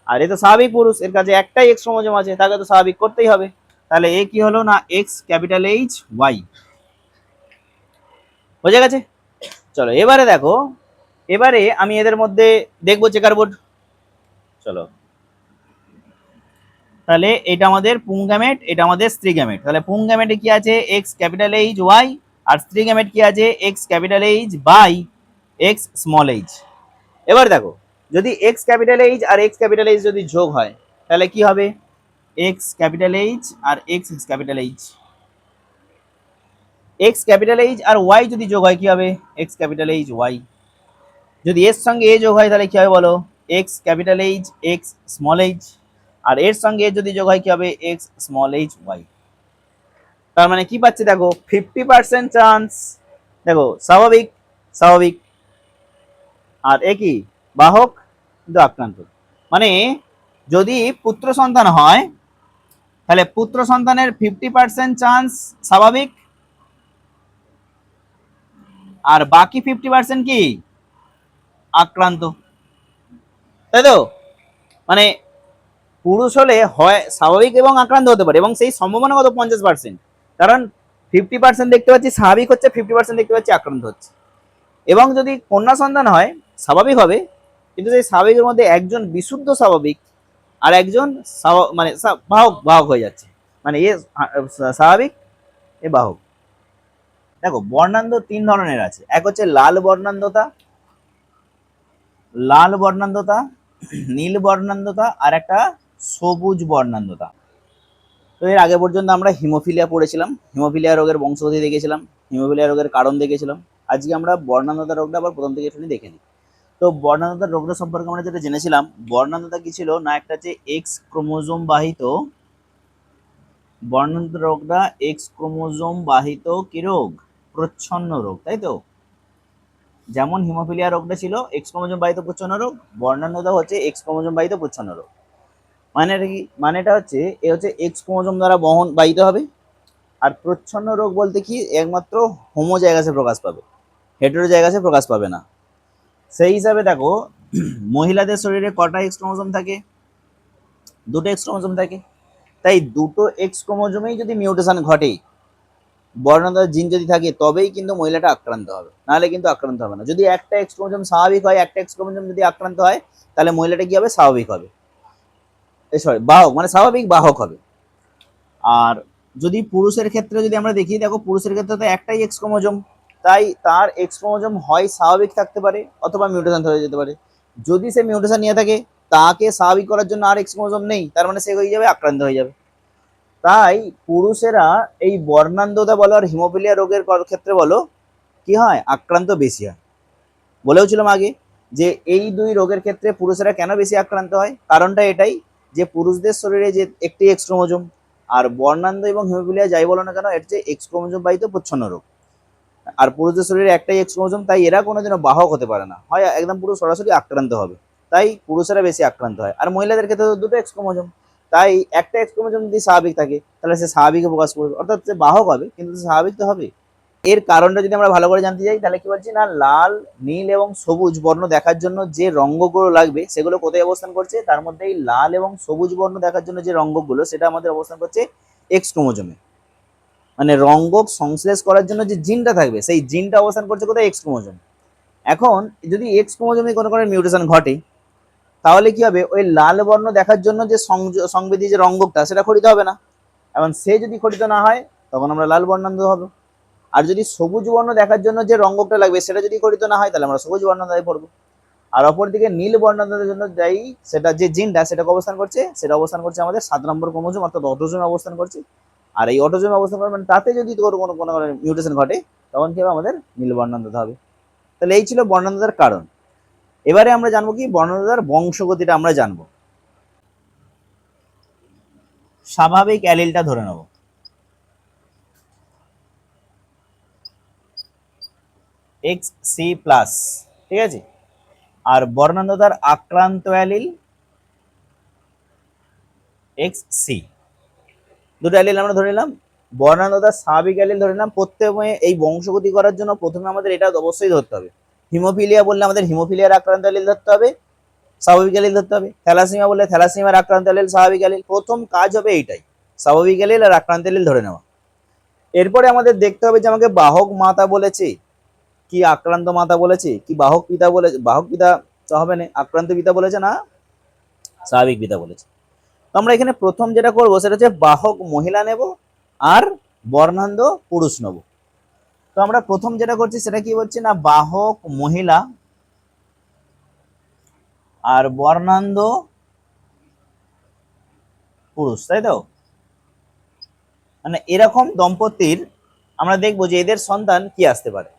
আর এ তো স্বাভাবিক পুরুষ, এর কাছে একটাই এক্স ক্রোমোজোম আছে, তাকে তো স্বাভাবিক করতেই হবে। তাহলে এ কি হলো না, এক্স ক্যাপিটাল এইচ ওয়াই। বোঝা গেছে। চলো এবারে দেখো, এবারে আমি এদের মধ্যে দেখবো চেকার বোর্ড। চলো তাহলে এটা আমাদের পুংগ্যামেট, এটা আমাদের স্ত্রী গ্যামেট। তাহলে পুংগ্যামেটে কি আছে, এক্স ক্যাপিটাল এইচ ওয়াই, আর স্ত্রী গ্যামেট কি আছে, X capital H by X small h. এবার দেখো যদি এক্স ক্যাপিটাল এইচ আর এক্স ক্যাপিটাল এইচ যদি যোগ হয় তাহলে কি হবে, এক্স ক্যাপিটাল এইচ আর X capital H. X capital H আর ওয়াই যদি যোগ হয় কি হবে, এক্স ক্যাপিটাল এইচ ওয়াই। যদি এর সঙ্গে এ যোগ হয় তাহলে কি হবে বলো, X capital H X small h. আর এর সঙ্গে এ যদি যোগ হয় কি হবে, এক্স স্মল এইচ ওয়াই। তার মানে কি পাচ্ছি দেখো, 50% চান্স, দেখো স্বাভাবিক, স্বাভাবিক, আর একই বাহক কিন্তু আক্রান্ত। মানে যদি পুত্র সন্তান হয় তাহলে পুত্র সন্তানের 50% চান্স স্বাভাবিক, আর বাকি 50% কি আক্রান্ত, তাই তো? মানে পুরুষ হলে হয় স্বাভাবিক এবং আক্রান্ত হতে পারে, এবং সেই সম্ভাবনা কত, 50%। কারণ 50% দেখতে পাচ্ছি স্বাভাবিক হচ্ছে, 50% দেখতে পাচ্ছি আক্রান্ত হচ্ছে। এবং যদি কন্যা সন্তান হয় স্বাভাবিক হবে, কিন্তু সেই স্বাভাবিকের মধ্যে একজন বিশুদ্ধ স্বাভাবিক আর একজন মানে বাহক, বাহক হয়ে যাচ্ছে, মানে এ স্বাভাবিক, এ বাহক। দেখো বর্ণান্ধ তিন ধরনের আছে, এক হচ্ছে লাল বর্ণান্ধতা, লাল বর্ণান্ধতা, নীল বর্ণান্ধতা, আর একটা সবুজ বর্ণান্ধতা। তো এর আগে পর্যন্ত আমরা হিমোফিলিয়া পড়েছিলাম, হিমোফিলিয়া রোগের বংশগতি দেখেছিলাম, হিমোফিলিয়া রোগের কারণ দেখেছিলাম। আজকে আমরা বর্ণান্ধতা রোগটা আবার প্রথম থেকে একটু দেখে নিই। তো বর্ণান্ধতা রোগটা সম্পর্কে আমরা যেটা জেনেছিলাম, বর্ণান্ধতা কি ছিল না, একটা হচ্ছে এক্স ক্রোমোজোম বাহিত, বর্ণান্ধতা রোগটা এক্স ক্রোমোজোম বাহিত কি রোগ, প্রচ্ছন্ন রোগ, তাই তো? যেমন হিমোফিলিয়া রোগটা ছিল এক্স ক্রোমোজোম বাহিত প্রচ্ছন্ন রোগ, বর্ণান্ধতা হচ্ছে এক্স ক্রোমোজোম বাহিত প্রচ্ছন্ন রোগ। মানেটা কি, মানেটা হচ্ছে এ হচ্ছে এক্স ক্রোমোজোম দ্বারা বহন বাহিত হবে। আর প্রচ্ছন্ন রোগ বলতে কি, একমাত্র হোমো জায়গাসে প্রকাশ পাবে, হেটেরো জায়গাসে প্রকাশ পাবে না। সেই হিসাবে দেখো মহিলাদের শরীরে কটা এক্স ক্রোমোজোম থাকে, দুটো এক্স ক্রোমোজোম থাকে। তাই দুটো এক্স ক্রোমোজোমেই যদি মিউটেশন ঘটে, বর্ণাঢ্য জিন যদি থাকে, তবেই কিন্তু মহিলাটা আক্রান্ত হবে, নাহলে কিন্তু আক্রান্ত হবে না। যদি একটা এক্স ক্রোমোজোম স্বাভাবিক হয়, একটা এক্স ক্রোমোজোম যদি আক্রান্ত হয়, তাহলে মহিলাটা কি হবে, স্বাভাবিক হবে, সরি বাহক, মানে স্বাভাবিক বাহক হবে। আর যদি পুরুষের ক্ষেত্রে যদি আমরা দেখি, দেখো পুরুষের ক্ষেত্রে তো একটাই এক্স ক্রোমোজোম, তাই তার এক্স ক্রোমোজোম হয় স্বাভাবিক থাকতে পারে অথবা মিউটেশন হয়ে যেতে পারে। যদি সে মিউটেশন নিয়ে থাকে, তাকে স্বাভাবিক করার জন্য আর এক্স ক্রোমোজোম নেই, তার মানে সে হয়ে যাবে আক্রান্ত হয়ে যাবে। তাই পুরুষেরা এই বর্ণান্ধতা বলো আর হিমোফিলিয়া রোগের ক্ষেত্রে বলো, কি হয়, আক্রান্ত বেশি হয়। বলেওছিলাম আগে যে এই দুই রোগের ক্ষেত্রে পুরুষেরা কেন বেশি আক্রান্ত হয়, কারণটা এটাই যে পুরুষদের শরীরে যে একটি এক্স ক্রোমোজোম, আর বর্ণান্ধ এবং হিমোফিলিয়া যাই বলো না কেন, এর যে এক্স ক্রোমোজোম বাহিত প্রচ্ছন্ন রোগ, আর পুরুষদের শরীরে একটাই এক্স ক্রোমোজোম, তাই এরা কোনোদিনও বাহক হতে পারে না, হয় একদম পুরো সরাসরি আক্রান্ত হবে। তাই পুরুষেরা বেশি আক্রান্ত হয়। আর মহিলাদের ক্ষেত্রে তো দুটো এক্স ক্রোমোজোম, তাই একটা এক্স ক্রোমোজোম যদি স্বাভাবিক থাকে, তাহলে সে স্বাভাবিক প্রকাশ করবে, অর্থাৎ সে বাহক হবে, কিন্তু স্বাভাবিক তো হবে। এর কারণটা যদি আমরা ভালো করে জানতে চাই, তাহলে কি বলছি না, লাল, নীল এবং সবুজ বর্ণ দেখার জন্য যে রঙ্গগুলো লাগবে সেগুলো কোথায় অবস্থান করছে, তার মধ্যে এই লাল এবং সবুজ বর্ণ দেখার জন্য যে রঙ্গগুলো, সেটা আমাদের অবস্থান করছে এক্স ক্রোমোজোমে। মানে রঙ্গক সংশ্লেষ করার জন্য যে জিনটা থাকবে, সেই জিনটা অবস্থান করছে কোথায়, এক্স ক্রোমোজোম। এখন যদি এক্স ক্রোমোজোমে কোনো কোনো মিউটেশন ঘটে, তাহলে কি হবে, ওই লাল বর্ণ দেখার জন্য যে সংবেদী যে রঙ্গকটা, সেটা খরিত হবে না। এখন সে যদি খরিত না হয়, তখন আমরা লাল বর্ণান্ধ হবে। আর যদি সবুজ বর্ণ দেখার জন্য যে রঙ্গকটা লাগবে, সেটা যদি খরিত না হয়, তাহলে আমরা সবুজ বর্ণান্ধায় পড়বো। আর অপরদিকে নীল বর্ণান্ধার জন্য যাই, সেটা যে জিনটা সেটা অবস্থান করছে, সেটা অবস্থান করছে আমাদের 7 নম্বর ক্রোমোজোম, অর্থাৎ অটোজোমে অবস্থান করছে। আর এই অটোজোমে অবস্থান করবে, মানে তাতে যদি কোনো কোনো কোনো মিউটেশন ঘটে, তখন কি হবে, আমাদের নীল বর্ণান্ধতা হবে। তাহলে এই ছিল বর্ণান্ধতার কারণ। এবারে আমরা জানবো কি, বর্ণান্ধতার বংশগতিটা আমরা জানবো। স্বাভাবিক অ্যালিলটা ধরে নেব, এক্স সি প্লাস, ঠিক আছে। আর বর্ণান্ধতার আক্রান্ত অ্যালিল এক্স সি, দুটো অ্যালিল আমরা ধরে নিলাম। বর্ণান্ধতার স্বাভাবিক অ্যালিল ধরে নিলাম। প্রত্যেকে এই বংশগতি করার জন্য প্রথমে আমাদের এটা অবশ্যই ধরতে হবে, হিমোফিলিয়া বললে আমাদের হিমোফিলিয়ার আক্রান্ত অ্যালিল ধরতে হবে, স্বাভাবিক অ্যালিল ধরতে হবে। থ্যালাসেমিয়া বললে থ্যালাসেমিয়ার আক্রান্ত অ্যালিল, স্বাভাবিক অ্যালিল। প্রথম কাজ হবে এইটাই, স্বাভাবিক অ্যালিল আর আক্রান্ত অ্যালিল ধরে নেওয়া। এরপরে আমাদের দেখতে হবে যে আমাকে বাহক মাতা বলেছে কি আক্রান্ত মাতা বলেছে, কি বাহক পিতা বলেছে, বাহক পিতা তো হবে না, আক্রান্ত পিতা বলেছে না স্বাভাবিক পিতা বলেছে। তো আমরা এখানে প্রথম যেটা করবো, সেটা হচ্ছে বাহক মহিলা নেব আর বর্ণান্ধ পুরুষ নেব। তো আমরা প্রথম যেটা করছি সেটা কি বলছি না, বাহক মহিলা আর বর্ণান্ধ পুরুষ, তাই তো? মানে এরকম দম্পতির আমরা দেখবো যে এদের সন্তান কি আসতে পারে।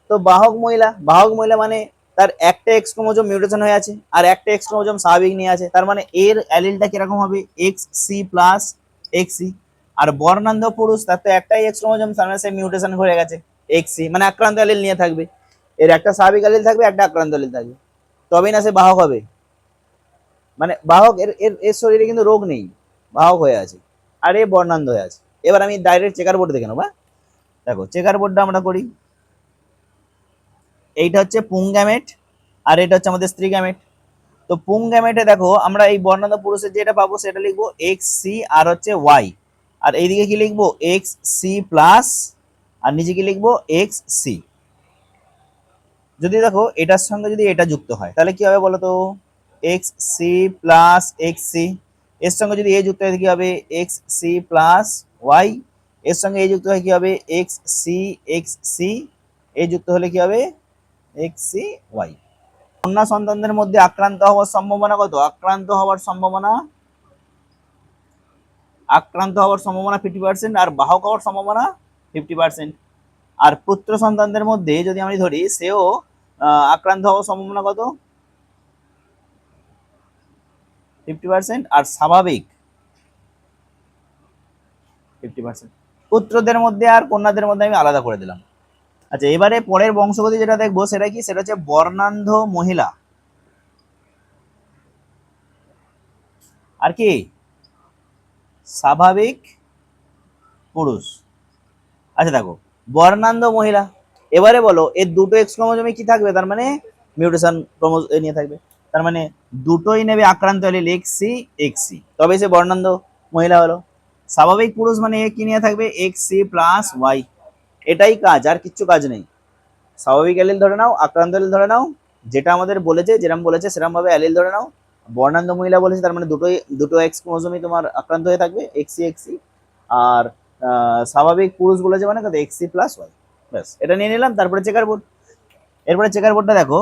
তো বাহক মহিলা, বাহক মহিলা মানে তার একটা এক্স ক্রোমোজোম মিউটেশন হয়ে আছে আর একটা এক্স ক্রোমোজোম স্বাভাবিক নিয়ে আছে, তার মানে এর অ্যালিলটা কিরকম হবে, X C plus X C. আর বর্ণান্ধ পুরুষ, তার তো একটাই এক্স ক্রোমোজোম, তার মানে সে মিউটেশন হয়ে গেছে এক্সি, মানে আক্রান্ত অ্যালিল নিয়ে থাকবে। এর একটা স্বাভাবিক অ্যালিল থাকবে, একটা আক্রান্ত অ্যালিল থাকবে, তবেই না সে বাহক হবে। মানে বাহক, এর এর এর শরীরে কিন্তু রোগ নেই, বাহক হয়ে আছে, আর এ বর্ণান্ধ হয়ে আছে। এবার আমি ডাইরেক্ট চেকার বোর্ড দেখে নেবো। দেখো চেকার বোর্ডটা আমরা করি, এইটা হচ্ছে পুংগ্যামেট আর এটা হচ্ছে আমাদের স্ত্রী গ্যামেট। তো পুংগ্যামেটে দেখো আমরা এই বর্ণান্ধ পুরুষের যেটা পাবো সেটা লিখবো এক্স সি আর হচ্ছে ওয়াই, আর এইদিকে কি লিখবো এক্স সি প্লাস, আর নিচে কি লিখবো এক্স সি। যদি দেখো এটার সঙ্গে যদি এটা যুক্ত হয় তাহলে কি হবে বলো তো, X C plus X C. এর সঙ্গে যদি এ যুক্ত হয় কি হবে এক্স সি প্লাস ওয়াই। এর সঙ্গে এ যুক্ত হয় কি হবে এক্স সি। এ যুক্ত হলে কি হবে এক্স সি ওয়াই। কন্যা সন্তানদের মধ্যে আক্রান্ত হওয়ার সম্ভাবনা কত? আক্রান্ত হওয়ার সম্ভাবনা 50%, আর বাহক হওয়ার সম্ভাবনা 50%। আর পুত্র সন্তানদের মধ্যে যদি আমি ধরি, সেও আক্রান্ত হওয়ার সম্ভাবনা কত? 50%, আর স্বাভাবিক 50%। পুত্রদের মধ্যে আর কন্যাদের মধ্যে আমি আলাদা করে দিলাম। আচ্ছা, এবারে পরের বংশগতি যেটা দেখবো সেটা কি, সেটা হচ্ছে বর্ণান্ধ মহিলা আর কি স্বাভাবিক পুরুষ। আচ্ছা দেখো, বর্ণান্ধ মহিলা, এবারে বলো এর দুটো এক্স ক্রোমোজোমে কি থাকবে, তার মানে মিউটেশন নিয়ে থাকবে, তার মানে দুটোই নেবে আক্রান্ত হলে এক্স সি, তবে সে বর্ণান্ধ মহিলা হলো। স্বাভাবিক পুরুষ মানে এ কি নিয়ে থাকবে এক্স সি প্লাস ওয়াই, এটাই কাজ, আর কিচ্ছু কাজ নেই। স্বাভাবিক অ্যালিল ধরে নাও, আক্রান্ত অ্যালিল ধরে নাও, যেটা আমাদের বলেছে, যেরকম বলেছে সেরকম ভাবে অ্যালিল ধরে নাও। বর্ণান্ধ মহিলা বলেছে তার মানে দুটো এক্স ক্রোমোজোমই তোমার আক্রান্ত হয়ে থাকবে এক্সি। আর স্বাভাবিক পুরুষ বলেছে মানে কত এক্সি প্লাস ওয়াই। ব্যাস, এটা নিয়ে নিলাম। তারপরে চেকার বোর্ড, এরপরে চেকার বোর্ডটা দেখো,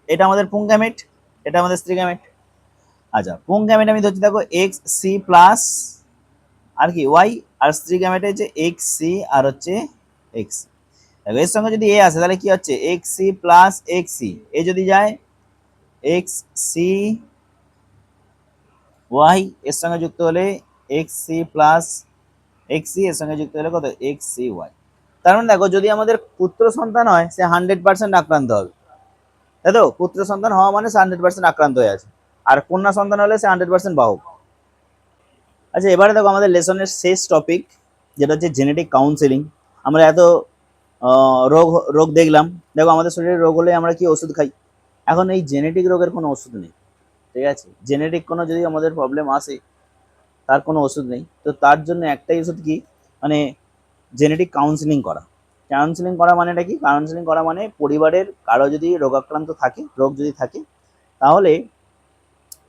এটা আমাদের পুংগ্যামেট, এটা আমাদের স্ত্রী গ্যামেট। আচ্ছা, পুংগ্যামেট আমি ধরছি দেখো এক্স সি প্লাস আর কি ওয়াই, আর স্ত্রী গ্যামেটে হচ্ছে এক্স সি আর হচ্ছে এক্স। দেখো এর সঙ্গে যদি এ আসে তাহলে কি হচ্ছে X C plus X C, এ যদি যায় এক্স সি ওয়াই, এর সঙ্গে যুক্ত হলে X C plus X C, এর সঙ্গে যুক্ত হলে কত এক্স সি ওয়াই। তার মানে দেখো যদি আমাদের পুত্র সন্তান হয় সে 100% আক্রান্ত হবে, তাই তো? পুত্র সন্তান হওয়া মানে সে 100% আক্রান্ত হয়ে আছে, আর কন্যা সন্তান হলে সে 100% বাহক। আচ্ছা, এবারে দেখো আমাদের লেসনের শেষ টপিক যেটা হচ্ছে জেনেটিক কাউন্সেলিং। আমরা এত রোগ রোগ দেখলাম, দেখো আমাদের শরীরে রোগ হলে আমরা কি ওষুধ খাই, এখন এই জেনেটিক রোগের কোনো ওষুধ নেই, ঠিক আছে? জেনেটিক কোনো যদি আমাদের প্রবলেম আসে তার কোনো ওষুধ নেই, তো তার জন্য একটাই ওষুধ কি, মানে জেনেটিক কাউন্সেলিং করা। কাউন্সেলিং করা মানেটা কি? কাউন্সেলিং করা মানে পরিবারের কারো যদি রোগাক্রান্ত থাকে, রোগ যদি থাকে, তাহলে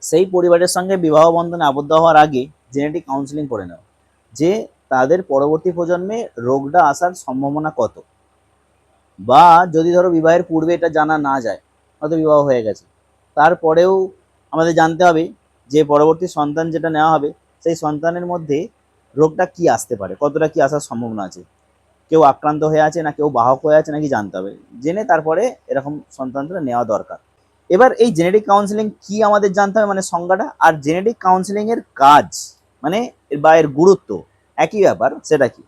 সেই পরিবারের সঙ্গে বিবাহ বন্ধনে আবদ্ধ হওয়ার আগে জেনেটিক কাউন্সেলিং করে নেওয়া, যে তাদের পরবর্তী প্রজন্মে রোগটা আসার সম্ভাবনা কত, বা যদি ধরো বিবাহের পূর্বে এটা জানা না যায়, হয়তো বিবাহ হয়ে গেছে, তারপরেও আমাদের জানতে হবে যে পরবর্তী সন্তান যেটা নেওয়া হবে সেই সন্তানের মধ্যে রোগটা কি আসতে পারে, কতটা কি আসার সম্ভাবনা আছে, কেউ আক্রান্ত হয়ে আছে না কেউ বাহক হয়ে আছে নাকি জানতে হবে, জেনে তারপরে এরকম সন্তানটা নেওয়া দরকার। এবার এই জেনেটিক কাউন্সেলিং কি আমাদের জানতে হবে, মানে সংজ্ঞাটা, আর জেনেটিক কাউন্সেলিং এর কাজ মানে বা এর গুরুত্ব একই ব্যাপার, সেটা কি?